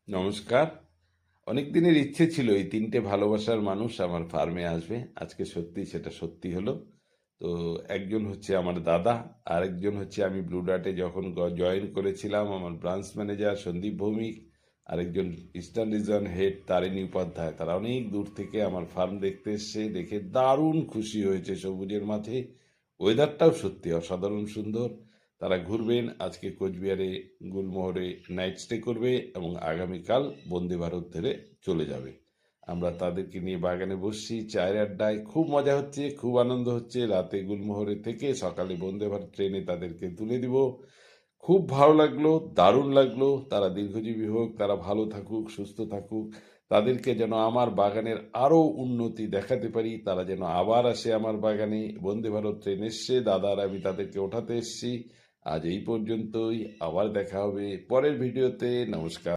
নমস্কার। অনেক দিনের ইচ্ছে ছিল এই তিনটে ভালোবাসার মানুষ আমার ফার্মে আসবে। আজকে সত্যি সেটা সত্যি হলো। তো একজন হচ্ছে আমার দাদা, আরেকজন হচ্ছে আমি ব্লু ডার্টে যখন জয়েন করেছিলাম আমার ব্রাঞ্চ ম্যানেজার সন্দীপ ভৌমিক, আরেকজন eastern reason head Tarini Upadhyay. তারা অনেক দূর থেকে আমার ফার্ম দেখতে এসছে, দেখে দারুণ খুশি হয়েছে। সবুজের মাঠে ওয়েদারটাও সত্যি অসাধারণ সুন্দর। তারা ঘুরবেন, আজকে কোচবিহারে গুলমোহরে নাইট স্টে করবে এবং আগামীকাল বন্দে ভারত ধরে চলে যাবে। আমরা তাদেরকে নিয়ে বাগানে বসছি, চায়ের আড্ডায় খুব মজা হচ্ছে, খুব আনন্দ হচ্ছে। রাতে গুলমোহরে থেকে সকালে বন্দে ভারত ট্রেনে তাদেরকে তুলে দিব। খুব ভালো লাগলো, দারুণ লাগলো। তারা দীর্ঘজীবী হোক, তারা ভালো থাকুক, সুস্থ থাকুক। তাদেরকে যেন আমার বাগানের আরও উন্নতি দেখাতে পারি, তারা যেন আবার আসে আমার বাগানে। বন্দে ভারত ট্রেন এসছে, দাদা আর আমি তাদেরকে ওঠাতে এসছি। আজ এই পর্যন্তই, আবার দেখা হবে পরের ভিডিওতে। নমস্কার।